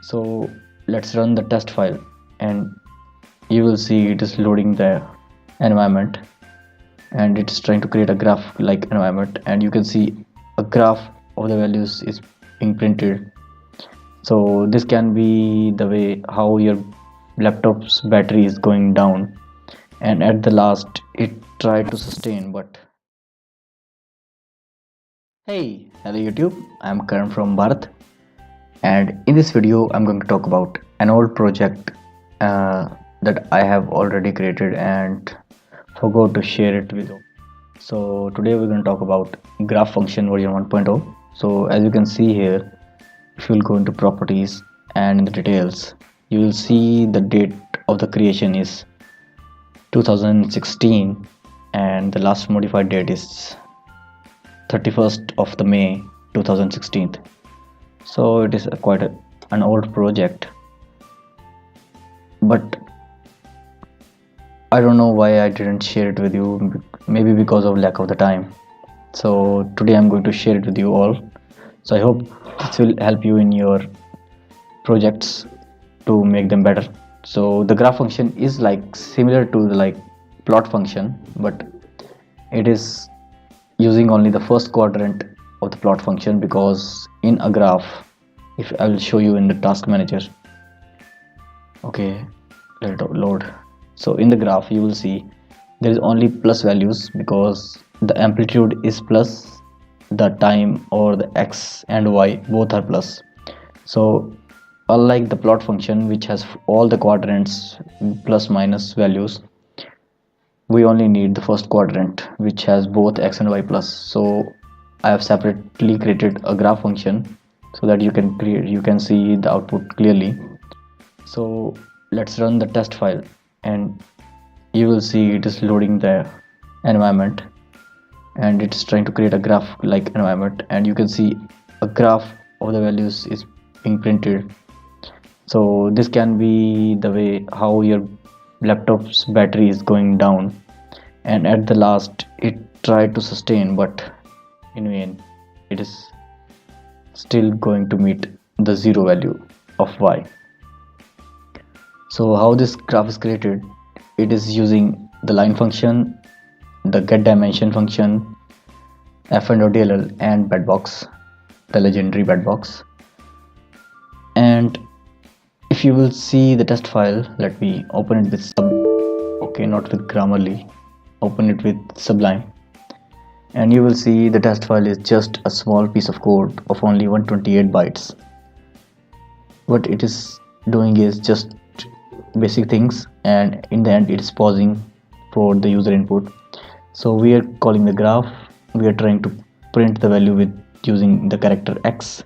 So let's run the test file, and you will see it is loading the environment, and it's trying to create a graph like environment, and you can see a graph of the values is being printed. So this can be the way how your laptop's battery is going down, and at the last it tried to sustain. But hey, hello YouTube, I'm Karan from Bharat, and in this video I'm going to talk about an old project that I have already created and forgot to share it with you. So today we're going to talk about graph function version 1.0. So as you can see here, if you'll go into properties and in the details, you will see the date of the creation is 2016 and the last modified date is 31st of the May 2016. So it is an old project, but I don't know why I didn't share it with you, maybe because of lack of the time. So today I'm going to share it with you all. So I hope this will help you in your projects to make them better. So the graph function is like similar to the plot function, but it is using only the first quadrant of the plot function, because in a graph, if I will show you in the task manager, okay, let it load. So in the graph you will see there is only plus values, because the amplitude is plus, the time or the x and y both are plus. So unlike the plot function which has all the quadrants plus minus values, we only need the first quadrant which has both x and y plus. So I have separately created a graph function so that you can see the output clearly. So let's run the test file, and you will see it is loading the environment, and it's trying to create a graph like environment, and you can see a graph of the values is being printed. So this can be the way how your laptop's battery is going down, and at the last it tried to sustain, but in vain. It is still going to meet the zero value of y. So how this graph is created, it is using the line function, the get dimension function, f&odll, and bedbox, the legendary bedbox. And if you will see the test file, let me open it with not with Grammarly, open it with Sublime, and you will see the test file is just a small piece of code of only 128 bytes. What it is doing is just basic things, and in the end it is pausing for the user input. So we are calling the graph, we are trying to print the value with using the character x,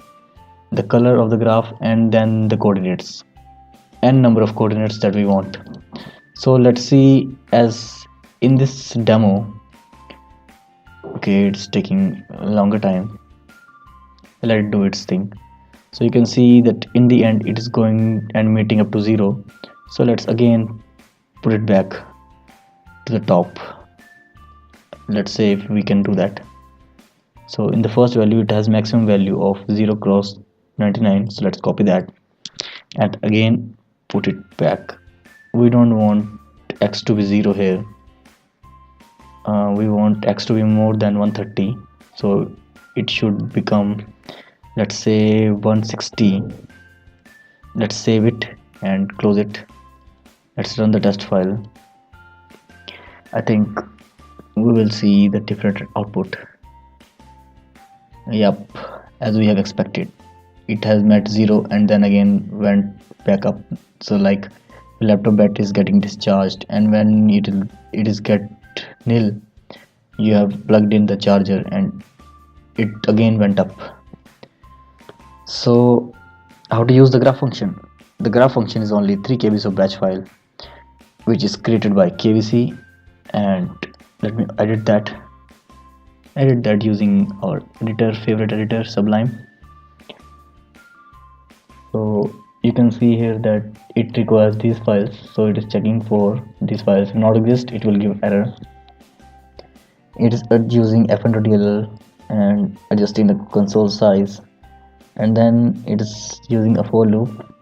the color of the graph, and then the coordinates, n number of coordinates that we want. So let's see, as in this demo, okay, it's taking a longer time, let it do its thing. So you can see that in the end it is going and meeting up to 0. So let's again put it back to the top. Let's say if we can do that. So in the first value it has maximum value of 0 cross 99. So let's copy that and again put it back. We don't want x to be 0 here. We want x to be more than 130. So it should become, let's say, 160. Let's save it and close it. Let's run the test file. I think we will see the different output. Yep, as we have expected, it has met 0 and then again went back up. So like laptop battery is getting discharged, and when it is get nil, you have plugged in the charger and it again went up. So how to use the graph function? The graph function is only 3 kbs of batch file, which is created by kvc, and let me edit that using our favorite editor, Sublime. So you can see here that it requires these files, so it is checking for these files. If not exist, it will give error. It is using f&odll and adjusting the console size, and then it is using a for loop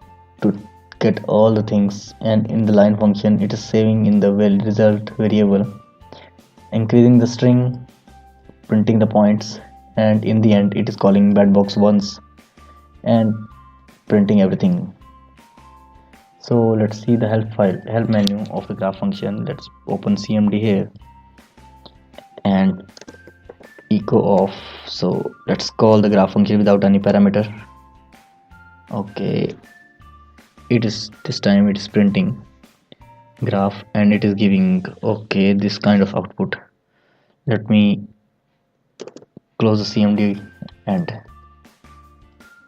to get all the things, and in the line function it is saving in the result variable, increasing the string, printing the points, and in the end it is calling bedbox once and printing everything. So let's see the help menu of the graph function. Let's open cmd here and echo off. So let's call the graph function without any parameter. Okay, it is this time it is printing graph and it is giving okay this kind of output. Let me close the cmd and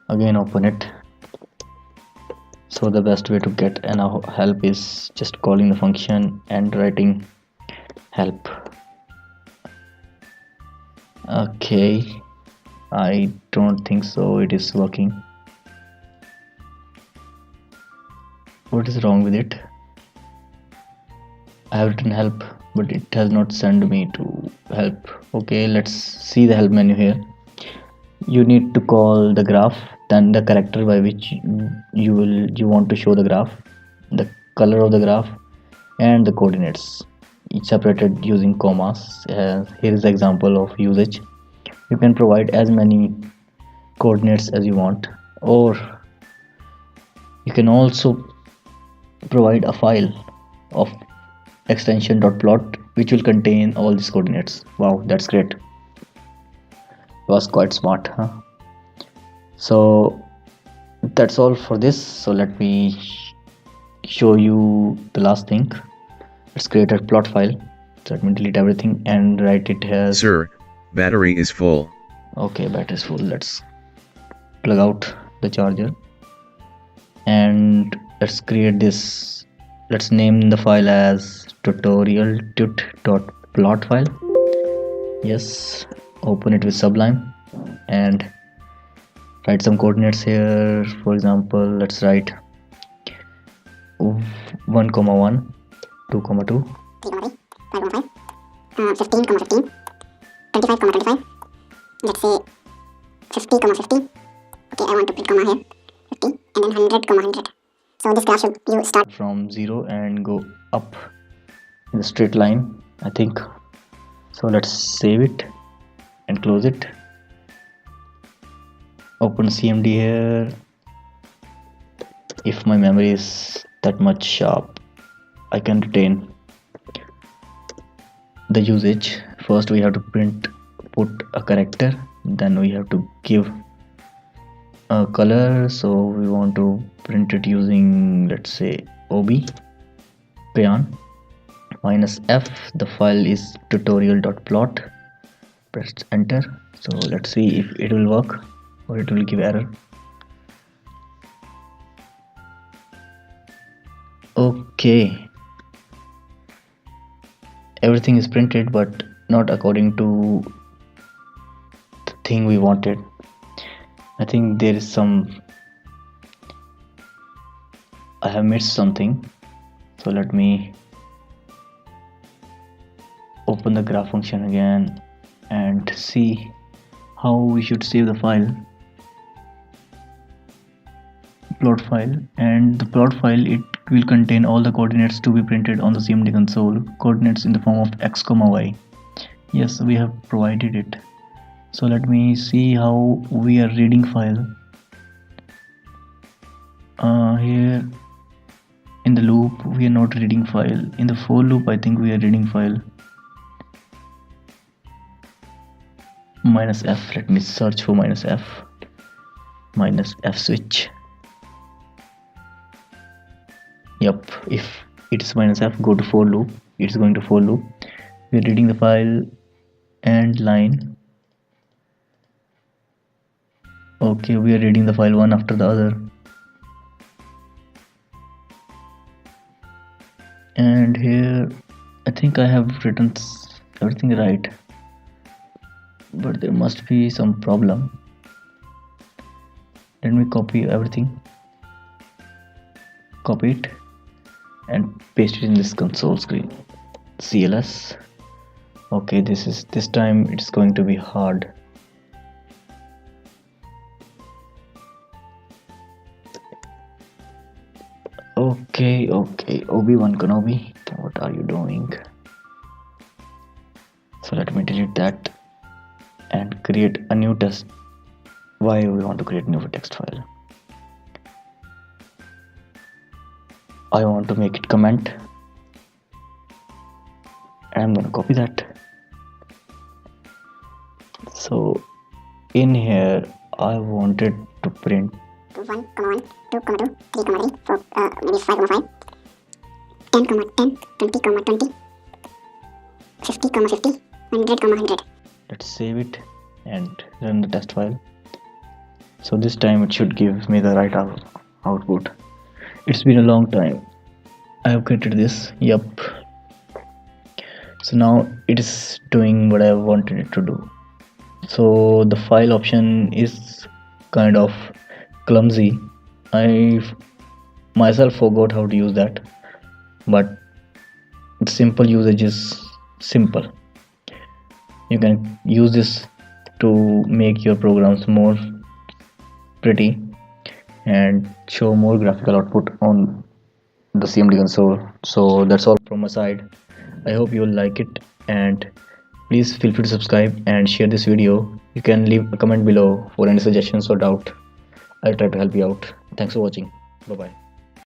again open it. So the best way to get an help is just calling the function and writing help. Okay, I don't think so it is working. What is wrong with it? I have written help but it has not sent me to help. Okay, let's see the help menu here. You need to call the graph, then the character by which you want to show the graph, the color of the graph, and the coordinates, each separated using commas. Here is the example of usage. You can provide as many coordinates as you want, or you can also provide a file of extension.plot which will contain all these coordinates. Wow, that's great. It was quite smart, huh? So that's all for this. So let me show you the last thing. Let's create a plot file. So let me delete everything and write it as Sir, battery is full. Okay, battery is full. Let's plug out the charger and let's create this. Let's name the file as tutorial tut.plot file. Yes, open it with Sublime and write some coordinates here. For example, let's write 1 comma 1, 2 comma 2, 3 comma 3, 5 comma 5, 15 comma 15, 25 comma 25. Let's say 50 comma 50. Okay, I want to put comma here, 50, and then 100 comma 100. So this graph should you start from 0 and go up in the straight line, I think. So let's save it and close it. Open cmd here. If my memory is that much sharp, I can retain the usage. First we have to put a character, then we have to give a color. So we want to print it using, let's say, ob crayon -f. The file is tutorial.plot. Press enter. So let's see if it will work or it will give error. Okay, everything is printed but not according to the thing we wanted. I think there is I have missed something. So let me open the graph function again and see how we should save the file, plot file. And the plot file, it will contain all the coordinates to be printed on the cmd console, coordinates in the form of x comma y. Yes, we have provided it. So let me see how we are reading file. Here in the loop we are not reading file. In the for loop I think we are reading file. -f, let me search for -f switch. Yep, if it is -f, go to for loop. It's going to for loop. We are reading the file and line. Okay, we are reading the file one after the other. And here I think I have written everything right, but there must be some problem. Let me copy everything, copy it and paste it in this console screen. CLS. Okay, this time it's going to be hard. Okay, Obi-Wan Kenobi, what are you doing? So let me delete that and create a new test. Why we want to create new text file? I want to make it comment, and I'm gonna copy that. So in here I wanted to print 1, 1, 2, 2, 3, 3, 4, maybe 5, 5, 10, 10, 20, 20, 50, 50, 100, 100. let's save it and run the test file. So this time it should give me the right output. It's been a long time I have created this. Yep. So now it is doing what I wanted it to do. So the file option is kind of clumsy. I myself forgot how to use that, but the simple usage is simple. You can use this to make your programs more pretty and show more graphical output on the CMD console. So that's all from my side. I hope you will like it, and please feel free to subscribe and share this video. You can leave a comment below for any suggestions or doubt. I'll try to help you out. Thanks for watching. Bye bye.